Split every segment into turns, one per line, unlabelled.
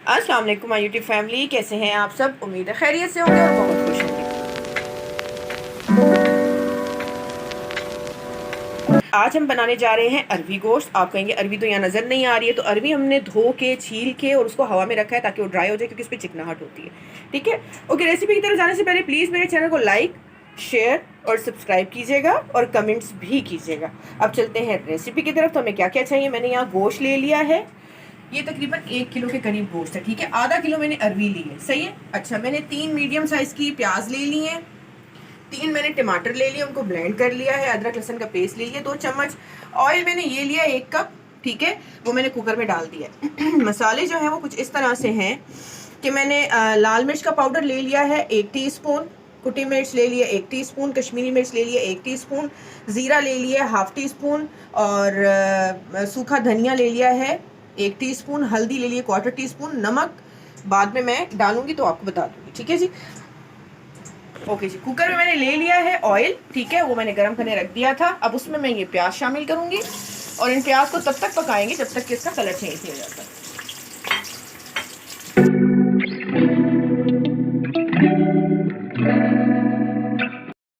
अस्सलाम वालेकुम my YouTube family, कैसे हैं आप सब। उम्मीद है खैरियत से होंगे और बहुत खुश होंगे। आज हम बनाने जा रहे हैं अरवी गोश्त। आप कहेंगे अरवी तो यहाँ नज़र नहीं आ रही है, तो अरवी हमने धो के छील के और उसको हवा में रखा है ताकि वो ड्राई हो जाए, क्योंकि इस पर चिकनाहट होती है। ठीक है, ओके। रेसिपी की तरफ जाने से पहले प्लीज़ मेरे चैनल को लाइक, शेयर और सब्सक्राइब कीजिएगा और कमेंट्स भी कीजिएगा। अब चलते हैं रेसिपी की तरफ। तो हमें क्या क्या चाहिए। मैंने यहाँ गोश्त ले लिया है, ये तकरीबन 1 किलो के करीब गोश्त है। ठीक है, आधा किलो मैंने अरवी ली है, सही है। अच्छा, मैंने 3 मीडियम साइज की प्याज ले ली है, 3 मैंने टमाटर ले लिए, उनको ब्लेंड कर लिया है। अदरक लहसुन का पेस्ट ले लिया 2 चम्मच। ऑयल मैंने ये लिया 1 कप, ठीक है, वो मैंने कुकर में डाल दिया। मसाले जो हैं वो कुछ इस तरह से हैं कि मैंने लाल मिर्च का पाउडर ले लिया है 1 टीस्पून, कुटी मिर्च ले लिया 1 टीस्पून, कश्मीरी मिर्च ले लिया 1 टीस्पून, ज़ीरा ले लिया 1/2 टीस्पून और सूखा धनिया ले लिया है 1 टीस्पून, हल्दी ले लिए 1/4 टीस्पून, नमक बाद में मैं डालूंगी तो आपको बता दूंगी। ठीक है जी, ओके जी। कुकर में मैंने ले लिया है ऑयल, ठीक है, वो मैंने गर्म करने रख दिया था। अब उसमें मैं ये प्याज शामिल करूंगी और इन प्याज को तब तक पकाएंगे जब तक कि इसका कलर चेंज नहीं हो जाता।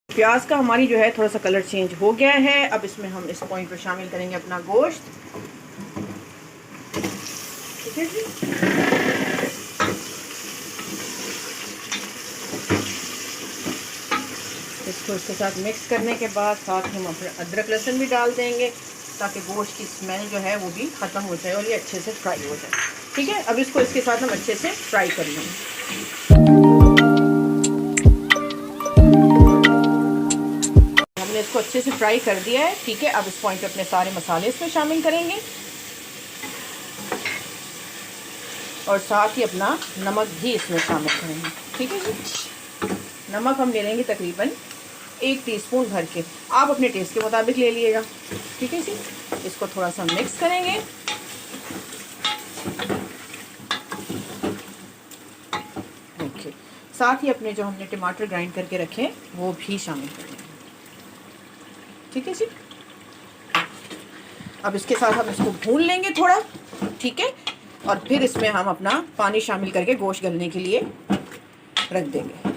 प्याज का हमारी जो है थोड़ा सा कलर चेंज हो गया है। अब इसमें हम इस पॉइंट पर शामिल करेंगे अपना गोश्त। ठीक है जी, इसको इसके साथ मिक्स करने के बाद साथ हम अपने अदरक लहसुन भी डाल देंगे ताकि गोश्त की स्मेल जो है वो भी ख़त्म हो जाए और ये अच्छे से फ्राई हो जाए। ठीक है, अब इसको इसके साथ हम अच्छे से फ्राई कर लेंगे। हमने इसको अच्छे से फ्राई कर दिया है। ठीक है, अब इस पॉइंट पे अपने सारे मसाले इसमें शामिल करेंगे और साथ ही अपना नमक भी इसमें शामिल करेंगे। ठीक है जी, नमक हम ले लेंगे तकरीबन 1 टीस्पून भर के, आप अपने टेस्ट के मुताबिक ले लीजिएगा। ठीक है जी, इसको थोड़ा सा मिक्स करेंगे। ओके, साथ ही अपने जो हमने टमाटर ग्राइंड करके रखे हैं वो भी शामिल करेंगे। ठीक है जी, अब इसके साथ हम इसको भून लेंगे थोड़ा। ठीक है, और फिर इसमें हम अपना पानी शामिल करके गोश्त गलने के लिए रख देंगे।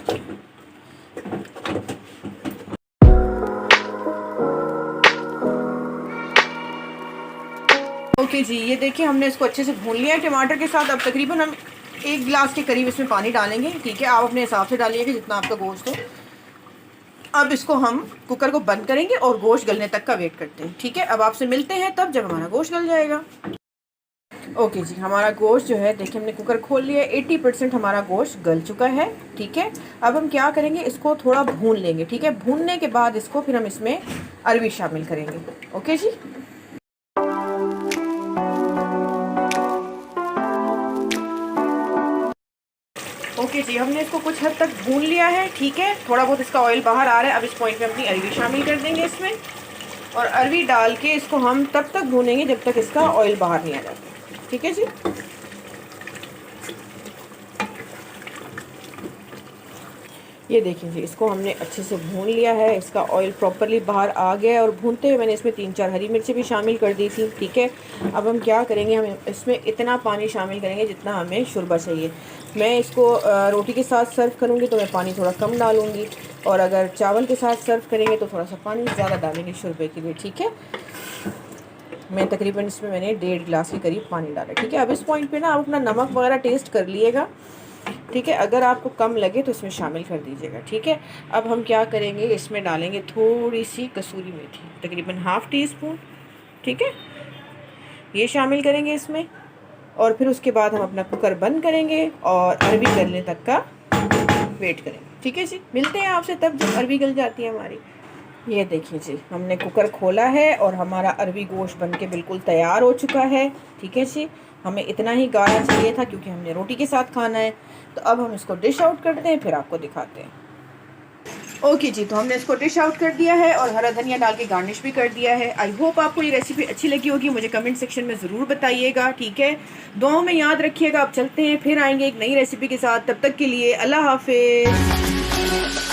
ओके जी, ये देखिए हमने इसको अच्छे से भून लिया है टमाटर के साथ। अब तकरीबन हम 1 गिलास के करीब इसमें पानी डालेंगे। ठीक है, आप अपने हिसाब से डालिएगा जितना आपका गोश्त हो। अब इसको हम कुकर को बंद करेंगे और गोश्त गलने तक का वेट करते हैं। ठीक है, अब आपसे मिलते हैं तब जब हमारा गोश्त गल जाएगा। ओके जी, हमारा गोश्त जो है देखिए हमने कुकर खोल लिया है, 80% हमारा गोश्त गल चुका है। ठीक है, अब हम क्या करेंगे, इसको थोड़ा भून लेंगे। ठीक है, भूनने के बाद इसको फिर हम इसमें अरवी शामिल करेंगे। ओके जी, ओके जी, हमने इसको कुछ हद तक भून लिया है। ठीक है, थोड़ा बहुत इसका ऑयल बाहर आ रहा है। अब इस पॉइंट पे अपनी अरवी शामिल कर देंगे इसमें और अरवी डाल के इसको हम तब तक भूनेंगे जब तक इसका ऑयल बाहर नहीं आ जाता। ठीक है जी, ये देखिए जी, इसको हमने अच्छे से भून लिया है, इसका ऑयल प्रॉपरली बाहर आ गया है और भूनते हुए मैंने इसमें 3-4 हरी मिर्चें भी शामिल कर दी थी। ठीक है, अब हम क्या करेंगे, हम इसमें इतना पानी शामिल करेंगे जितना हमें शोरबा चाहिए। मैं इसको रोटी के साथ सर्व करूँगी तो मैं पानी थोड़ा कम डालूँगी, और अगर चावल के साथ सर्व करेंगे तो थोड़ा सा पानी ज़्यादा डालेंगे शोरबे के लिए। ठीक है, मैं तकरीबन इसमें मैंने 1.5 गिलास के करीब पानी डाला। ठीक है, अब इस पॉइंट पे ना आप अपना नमक वगैरह टेस्ट कर लिएगा। ठीक है, अगर आपको कम लगे तो इसमें शामिल कर दीजिएगा। ठीक है, अब हम क्या करेंगे, इसमें डालेंगे थोड़ी सी कसूरी मेथी, तकरीबन 1/2 टीस्पून। ठीक है, ये शामिल करेंगे इसमें और फिर उसके बाद हम अपना कुकर बंद करेंगे और अरवी गलने तक का वेट करेंगे। ठीक है जी, मिलते हैं आपसे तब जब अरवी गल जाती है हमारी। ये देखिए जी, हमने कुकर खोला है और हमारा अरवी गोश्त बनके बिल्कुल तैयार हो चुका है। ठीक है जी, हमें इतना ही गाढ़ा चाहिए था क्योंकि हमने रोटी के साथ खाना है। तो अब हम इसको डिश आउट करते हैं, फिर आपको दिखाते हैं। ओके जी, तो हमने इसको डिश आउट कर दिया है और हरा धनिया डाल के गार्निश भी कर दिया है। आई होप आपको ये रेसिपी अच्छी लगी होगी, मुझे कमेंट सेक्शन में ज़रूर बताइएगा। ठीक है, दुआओं में याद रखिएगा। अब चलते हैं, फिर आएंगे एक नई रेसिपी के साथ। तब तक के लिए अल्लाह हाफिज़।